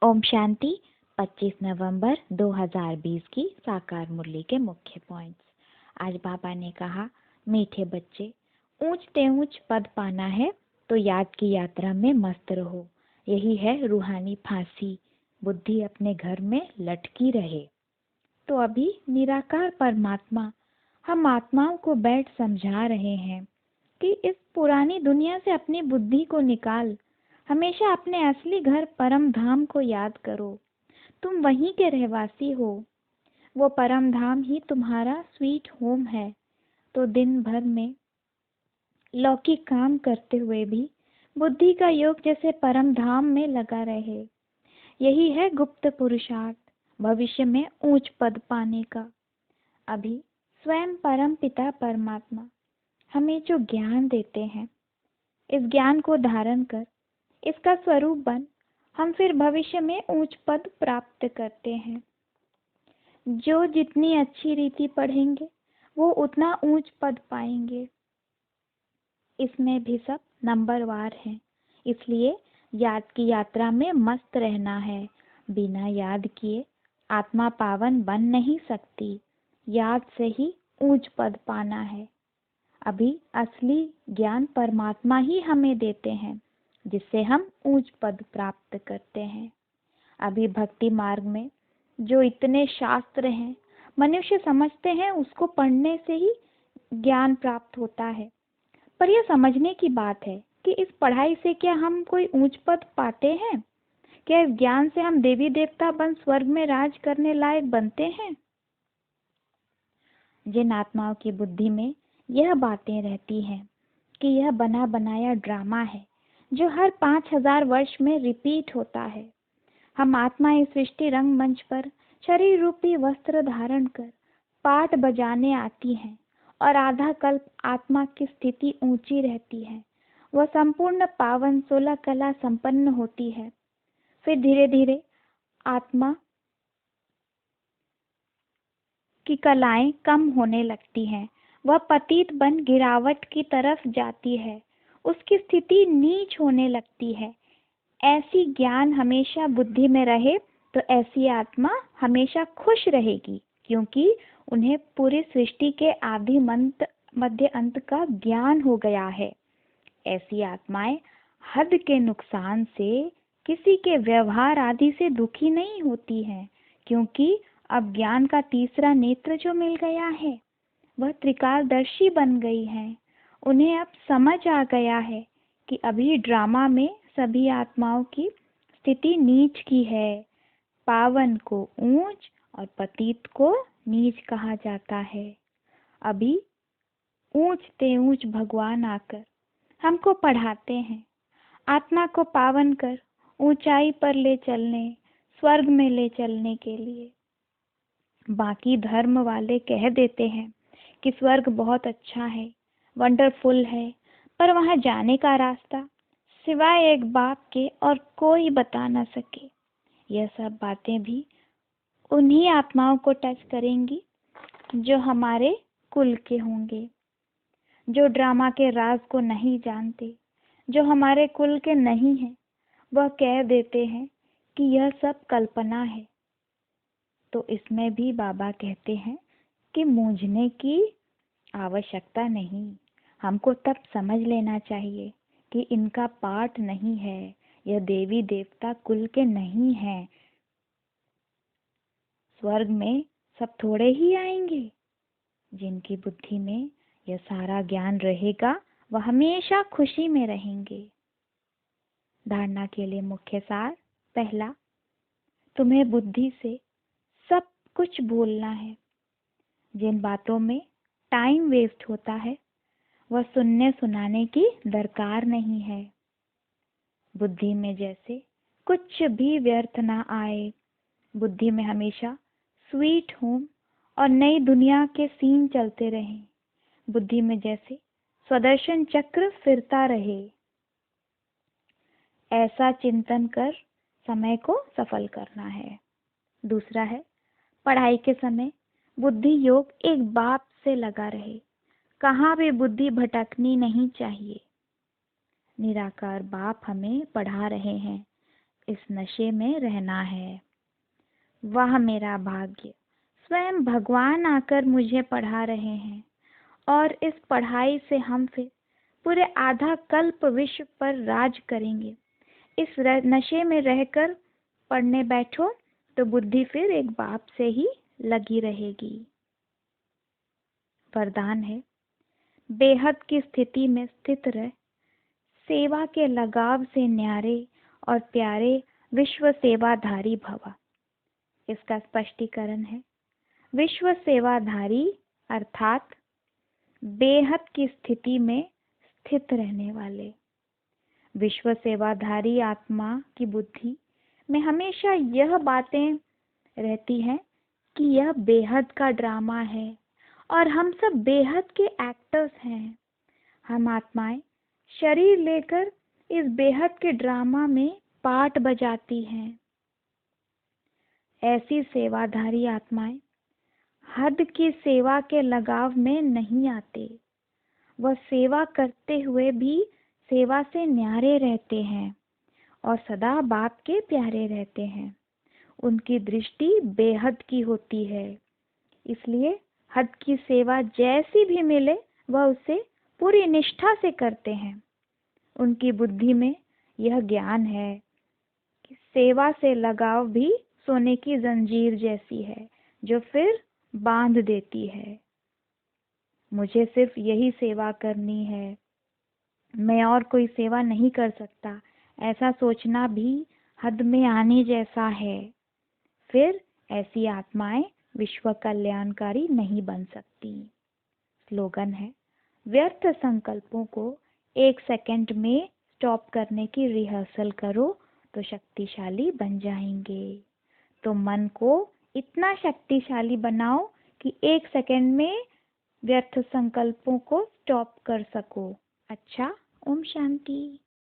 ओम शांति। 25 नवंबर 2020 की साकार मुरली के मुख्य पॉइंट्स। आज बाबा ने कहा, मीठे बच्चे, ऊंचते ऊंच पद पाना है तो याद की यात्रा में मस्त रहो। यही है रूहानी फांसी, बुद्धि अपने घर में लटकी रहे। तो अभी निराकार परमात्मा हम आत्माओं को बैठ समझा रहे हैं कि इस पुरानी दुनिया से अपनी बुद्धि को निकाल, हमेशा अपने असली घर परम धाम को याद करो। तुम वहीं के रहवासी हो, वो परम धाम ही तुम्हारा स्वीट होम है। तो दिन भर में लौकिक काम करते हुए भी बुद्धि का योग जैसे परम धाम में लगा रहे। यही है गुप्त पुरुषार्थ, भविष्य में ऊंच पद पाने का। अभी स्वयं परम पिता परमात्मा हमें जो ज्ञान देते हैं, इस ज्ञान को धारण कर इसका स्वरूप बन हम फिर भविष्य में ऊंच पद प्राप्त करते हैं। जो जितनी अच्छी रीति पढ़ेंगे वो उतना ऊंच पद पाएंगे। इसमें भी सब नंबरवार हैं, इसलिए याद की यात्रा में मस्त रहना है। बिना याद किए आत्मा पावन बन नहीं सकती। याद से ही ऊंच पद पाना है। अभी असली ज्ञान परमात्मा ही हमें देते हैं, जिससे हम ऊंच पद प्राप्त करते हैं। अभी भक्ति मार्ग में जो इतने शास्त्र हैं, मनुष्य समझते हैं उसको पढ़ने से ही ज्ञान प्राप्त होता है। पर यह समझने की बात है कि इस पढ़ाई से क्या हम कोई ऊंच पद पाते हैं? क्या इस ज्ञान से हम देवी देवता बन स्वर्ग में राज करने लायक बनते हैं? जिन आत्माओं की बुद्धि में यह बातें रहती हैं कि यह बना बनाया ड्रामा है जो हर 5000 वर्ष में रिपीट होता है। हम आत्मा इस सृष्टि रंगमंच पर शरीर रूपी वस्त्र धारण कर पाठ बजाने आती हैं और आधा कल्प आत्मा की स्थिति ऊंची रहती है। वह संपूर्ण पावन 16 कला संपन्न होती है। फिर धीरे धीरे आत्मा की कलाएं कम होने लगती हैं। वह पतित बन गिरावट की तरफ जाती है। उसकी स्थिति नीच होने लगती है। ऐसी ज्ञान हमेशा बुद्धि में रहे तो ऐसी आत्मा हमेशा खुश रहेगी, क्योंकि उन्हें पूरी सृष्टि के आदि मध्य अंत का ज्ञान हो गया है। ऐसी आत्माएं हद के नुकसान से, किसी के व्यवहार आदि से दुखी नहीं होती हैं, क्योंकि अब ज्ञान का तीसरा नेत्र जो मिल गया है वह त्रिकालदर्शी बन गई है। उन्हें अब समझ आ गया है कि अभी ड्रामा में सभी आत्माओं की स्थिति नीच की है। पावन को ऊंच और पतित को नीच कहा जाता है। अभी ऊंचते ऊंच भगवान आकर हमको पढ़ाते हैं, आत्मा को पावन कर ऊंचाई पर ले चलने, स्वर्ग में ले चलने के लिए। बाकी धर्म वाले कह देते हैं कि स्वर्ग बहुत अच्छा है, वंडरफुल है, पर वहां जाने का रास्ता सिवाय एक बाप के और कोई बता न सके। यह सब बातें भी उन्हीं आत्माओं को टच करेंगी जो हमारे कुल के होंगे, जो ड्रामा के राज को नहीं जानते, जो हमारे कुल के नहीं हैं। वह कह देते हैं कि यह सब कल्पना है। तो इसमें भी बाबा कहते हैं कि मूंझने की आवश्यकता नहीं। हमको तब समझ लेना चाहिए कि इनका पाठ नहीं है, यह देवी देवता कुल के नहीं हैं। स्वर्ग में सब थोड़े ही आएंगे। जिनकी बुद्धि में यह सारा ज्ञान रहेगा वह हमेशा खुशी में रहेंगे। धारणा के लिए मुख्य सार। पहला, तुम्हें बुद्धि से सब कुछ बोलना है। जिन बातों में टाइम वेस्ट होता है वह सुनने सुनाने की दरकार नहीं है। बुद्धि में जैसे कुछ भी व्यर्थ ना आए। बुद्धि में हमेशा स्वीट होम और नई दुनिया के सीन चलते रहें। बुद्धि में जैसे स्वदर्शन चक्र फिरता रहे। ऐसा चिंतन कर समय को सफल करना है। दूसरा है, पढ़ाई के समय बुद्धि योग एक बाप से लगा रहे। कहाँ भी बुद्धि भटकनी नहीं चाहिए। निराकार बाप हमें पढ़ा रहे हैं, इस नशे में रहना है। वह मेरा भाग्य, स्वयं भगवान आकर मुझे पढ़ा रहे हैं और इस पढ़ाई से हम फिर पूरे आधा कल्प विश्व पर राज करेंगे। इस नशे में रहकर पढ़ने बैठो तो बुद्धि फिर एक बाप से ही लगी रहेगी। वरदान है, बेहद की स्थिति में स्थित रह, सेवा के लगाव से न्यारे और प्यारे विश्व सेवाधारी भवा। इसका स्पष्टीकरण है, विश्व सेवाधारी अर्थात बेहद की स्थिति में स्थित रहने वाले। विश्व सेवाधारी आत्मा की बुद्धि में हमेशा यह बातें रहती हैं कि यह बेहद का ड्रामा है और हम सब बेहद के एक्टर्स हैं। हम आत्माएं शरीर लेकर इस बेहद के ड्रामा में पार्ट बजाती हैं। ऐसी सेवाधारी आत्माएं हद की सेवा के लगाव में नहीं आते। वह सेवा करते हुए भी सेवा से न्यारे रहते हैं और सदा बाप के प्यारे रहते हैं। उनकी दृष्टि बेहद की होती है, इसलिए हद की सेवा जैसी भी मिले वह उसे पूरी निष्ठा से करते हैं। उनकी बुद्धि में यह ज्ञान है कि सेवा से लगाव भी सोने की जंजीर जैसी है जो फिर बांध देती है। मुझे सिर्फ यही सेवा करनी है, मैं और कोई सेवा नहीं कर सकता, ऐसा सोचना भी हद में आने जैसा है। फिर ऐसी आत्माएं विश्व कल्याणकारी नहीं बन सकती। स्लोगन है, व्यर्थ संकल्पों को 1 सेकंड में स्टॉप करने की रिहर्सल करो तो शक्तिशाली बन जाएंगे। तो मन को इतना शक्तिशाली बनाओ कि 1 सेकंड में व्यर्थ संकल्पों को स्टॉप कर सको। अच्छा, ओम शांति।